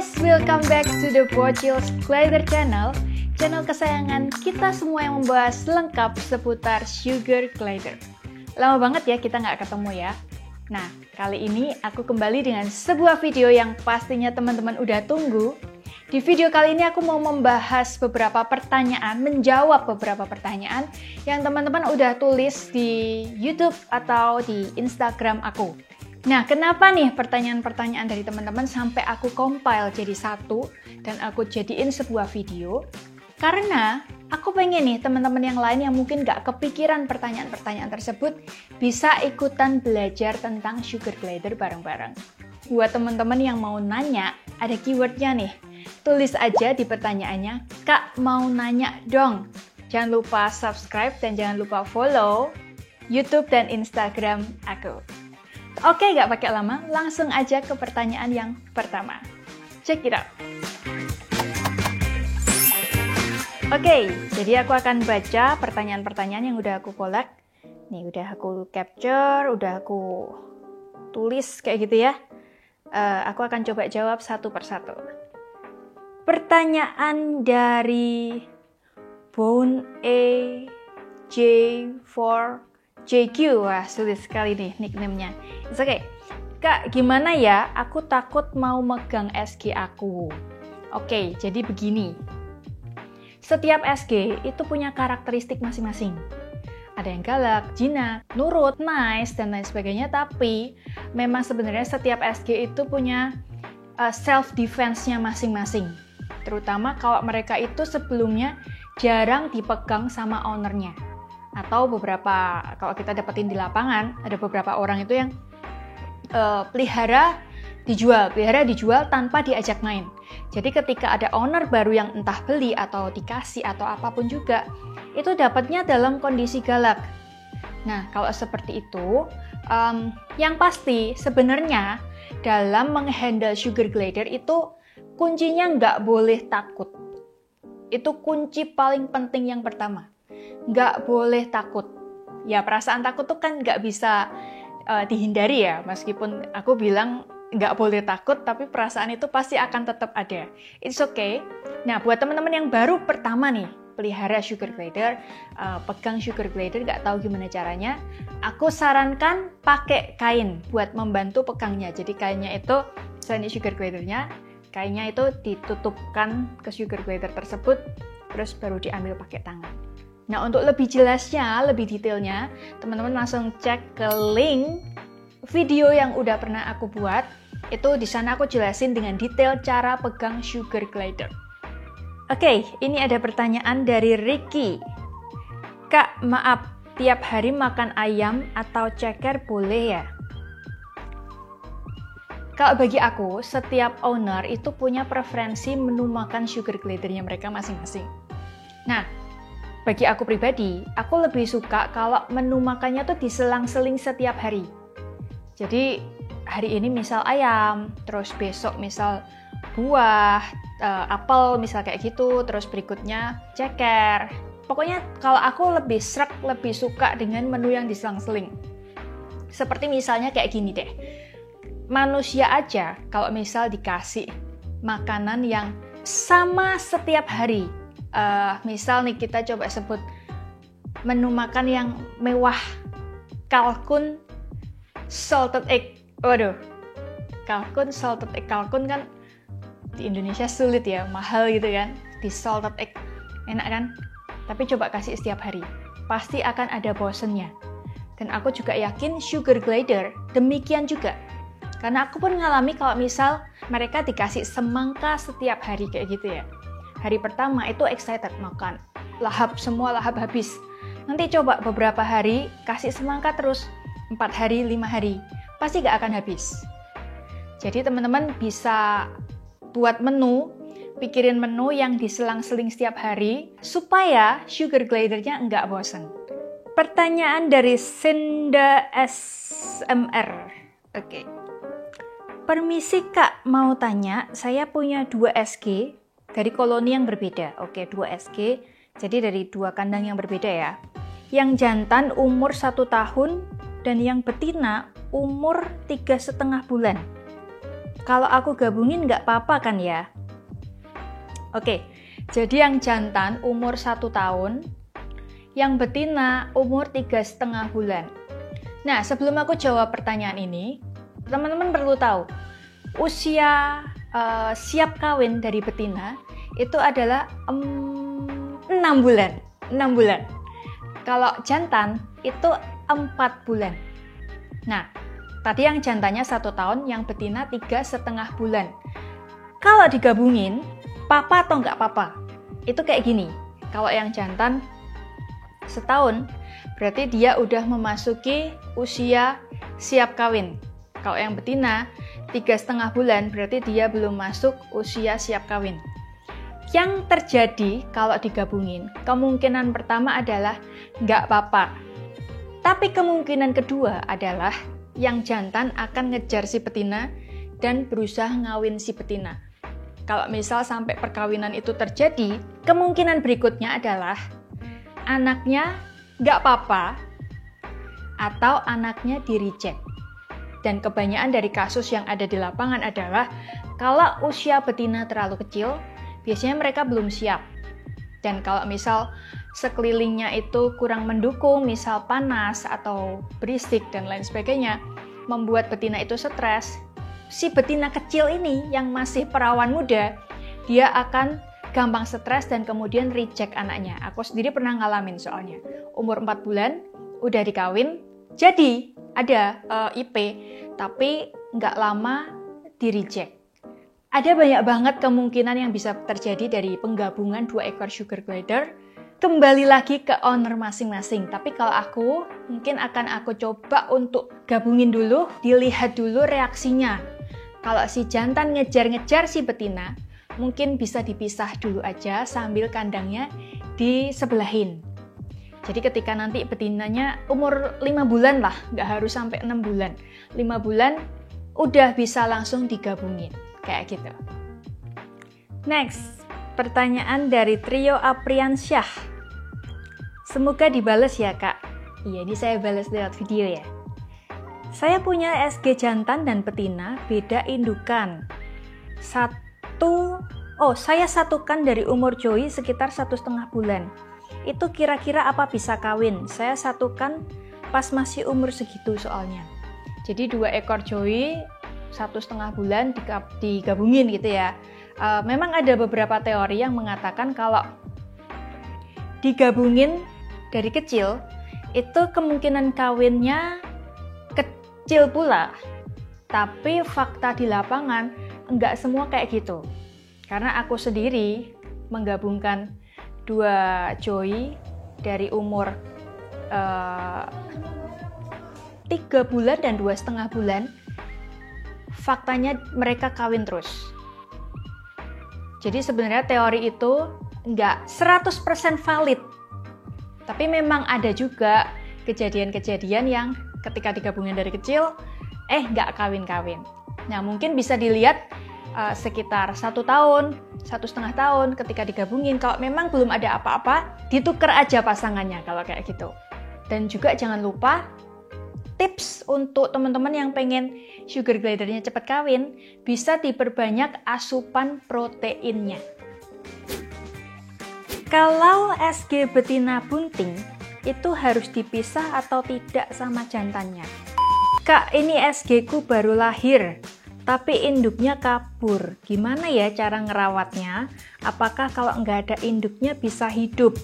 guys, welcome back to the Bocils Glider channel kesayangan kita semua yang membahas lengkap seputar sugar glider. Lama banget ya kita nggak ketemu ya. Nah, kali ini aku kembali dengan sebuah video yang pastinya teman-teman udah tunggu. Di video kali ini aku mau membahas beberapa pertanyaan, menjawab beberapa pertanyaan yang teman-teman udah tulis di YouTube atau di Instagram aku. Nah, kenapa nih pertanyaan-pertanyaan dari teman-teman sampai aku compile jadi satu dan aku jadiin sebuah video? Karena aku pengen nih teman-teman yang lain yang mungkin gak kepikiran pertanyaan-pertanyaan tersebut bisa ikutan belajar tentang sugar glider bareng-bareng. Buat teman-teman yang mau nanya, ada keywordnya nih. Tulis aja di pertanyaannya, Kak mau nanya dong. Jangan lupa subscribe dan jangan lupa follow YouTube dan Instagram aku. Oke, gak pakai lama, langsung aja ke pertanyaan yang pertama. Check it out. Oke, jadi aku akan baca pertanyaan-pertanyaan yang udah aku collect. Nih, udah aku capture, udah aku tulis kayak gitu ya. Aku akan coba jawab satu persatu. Pertanyaan dari Bone AJ4JQ, wah sulit sekali nih nickname-nya. It's okay. Kak, gimana ya? Aku takut mau megang SG aku. Oke, jadi begini. Setiap SG itu punya karakteristik masing-masing. Ada yang galak, jinak, nurut, nice, dan lain sebagainya. Tapi memang sebenarnya setiap SG itu punya self-defense-nya masing-masing. Terutama kalau mereka itu sebelumnya jarang dipegang sama ownernya. Atau beberapa, kalau kita dapetin di lapangan, ada beberapa orang itu yang pelihara dijual tanpa diajak main. Jadi ketika ada owner baru yang entah beli atau dikasih atau apapun juga, itu dapatnya dalam kondisi galak. Nah, kalau seperti itu, yang pasti sebenarnya dalam menghandle sugar glider itu kuncinya nggak boleh takut. Itu kunci paling penting yang pertama. Nggak boleh takut. Ya, perasaan takut tuh kan nggak bisa dihindari ya, meskipun aku bilang nggak boleh takut, tapi perasaan itu pasti akan tetap ada. It's okay. Nah, buat teman-teman yang baru pertama nih, pelihara sugar glider, pegang sugar glider, nggak tahu gimana caranya, aku sarankan pakai kain buat membantu pegangnya. Jadi kainnya itu, selain sugar glidernya, kainnya itu ditutupkan ke sugar glider tersebut, terus baru diambil pakai tangan. Nah, untuk lebih jelasnya, lebih detailnya, teman-teman langsung cek ke link video yang udah pernah aku buat. Itu di sana aku jelasin dengan detail cara pegang sugar glider. Oke, ini ada pertanyaan dari Ricky. Kak, maaf, tiap hari makan ayam atau ceker boleh ya? Kalau bagi aku, setiap owner itu punya preferensi menu makan sugar glidernya mereka masing-masing. Nah, bagi aku pribadi, aku lebih suka kalau menu makannya tuh diselang-seling setiap hari. Jadi hari ini misal ayam, terus besok misal buah, apel misal kayak gitu, terus berikutnya ceker. Pokoknya kalau aku lebih srek, lebih suka dengan menu yang diselang-seling. Seperti misalnya kayak gini deh. Manusia aja kalau misal dikasih makanan yang sama setiap hari. Misal nih kita coba sebut menu makan yang mewah, kalkun salted egg. Waduh, kalkun salted egg. Kalkun kan di Indonesia sulit ya, mahal gitu kan. Di salted egg enak kan? Tapi coba kasih setiap hari, pasti akan ada bosennya. Dan aku juga yakin sugar glider demikian juga. Karena aku pun ngalami kalau misal mereka dikasih semangka setiap hari kayak gitu ya. Hari pertama itu excited makan, semua lahap habis. Nanti coba beberapa hari, kasih semangka terus, 4 hari, 5 hari, pasti gak akan habis. Jadi teman-teman bisa buat menu, pikirin menu yang diselang-seling setiap hari, supaya sugar glidernya nggak bosan. Pertanyaan dari Sinda SMR. Oke. Permisi Kak, mau tanya, saya punya 2 SG, dari koloni yang berbeda. Oke, 2 SG, jadi dari 2 kandang yang berbeda ya. Yang jantan umur 1 tahun dan yang betina umur 3,5 bulan. Kalau aku gabungin nggak apa-apa kan ya? Oke, jadi yang jantan umur 1 tahun, yang betina umur 3,5 bulan. Nah, sebelum aku jawab pertanyaan ini, teman-teman perlu tahu, usia siap kawin dari betina itu adalah 6 bulan. 6 bulan. Kalau jantan itu 4 bulan. Nah, tadi yang jantannya 1 tahun, yang betina 3,5 bulan. Kalau digabungin, papa atau nggak papa? Itu kayak gini. Kalau yang jantan setahun, berarti dia udah memasuki usia siap kawin. Kalau yang betina 3,5 bulan, berarti dia belum masuk usia siap kawin. Yang terjadi kalau digabungin, kemungkinan pertama adalah nggak apa-apa. Tapi kemungkinan kedua adalah yang jantan akan ngejar si betina dan berusaha ngawin si betina. Kalau misal sampai perkawinan itu terjadi, kemungkinan berikutnya adalah anaknya nggak apa-apa atau anaknya di-reject. Dan kebanyakan dari kasus yang ada di lapangan adalah kalau usia betina terlalu kecil, biasanya mereka belum siap. Dan kalau misal sekelilingnya itu kurang mendukung, misal panas atau berisik dan lain sebagainya, membuat betina itu stres. Si betina kecil ini yang masih perawan muda, dia akan gampang stres dan kemudian reject anaknya. Aku sendiri pernah ngalamin soalnya. Umur 4 bulan, udah dikawin, jadi ada IP, tapi nggak lama di-reject. Ada banyak banget kemungkinan yang bisa terjadi dari penggabungan 2 ekor sugar glider. Kembali lagi ke owner masing-masing. Tapi kalau aku, mungkin akan aku coba untuk gabungin dulu, dilihat dulu reaksinya. Kalau si jantan ngejar-ngejar si betina, mungkin bisa dipisah dulu aja sambil kandangnya disebelahin. Jadi ketika nanti betinanya umur 5 bulan lah, nggak harus sampai 6 bulan. 5 bulan udah bisa langsung digabungin, kayak gitu. Next, pertanyaan dari Trio Apriansyah. Semoga dibales ya kak. Iya, ini saya balas lewat video ya. Saya punya SG jantan dan betina, beda indukan. Saya satukan dari umur Joey sekitar 1,5 bulan. Itu kira-kira apa bisa kawin? Saya satukan pas masih umur segitu soalnya. Jadi 2 ekor Joey 1,5 bulan digabungin gitu ya. Memang ada beberapa teori yang mengatakan kalau digabungin dari kecil, itu kemungkinan kawinnya kecil pula. Tapi fakta di lapangan enggak semua kayak gitu. Karena aku sendiri menggabungkan 2 Joey dari umur 3 bulan dan 2,5 bulan, faktanya mereka kawin terus. Jadi sebenarnya teori itu nggak 100% valid. Tapi memang ada juga kejadian-kejadian yang ketika digabungin dari kecil, nggak kawin-kawin. Nah, mungkin bisa dilihat sekitar 1 tahun, 1,5 tahun ketika digabungin. Kalau memang belum ada apa-apa, ditukar aja pasangannya kalau kayak gitu. Dan juga jangan lupa tips untuk teman-teman yang pengen sugar glidernya cepat kawin, bisa diperbanyak asupan proteinnya. Kalau SG betina bunting, itu harus dipisah atau tidak sama jantannya? Kak, ini SG ku baru lahir, tapi induknya kabur. Gimana ya cara ngerawatnya? Apakah kalau nggak ada induknya bisa hidup?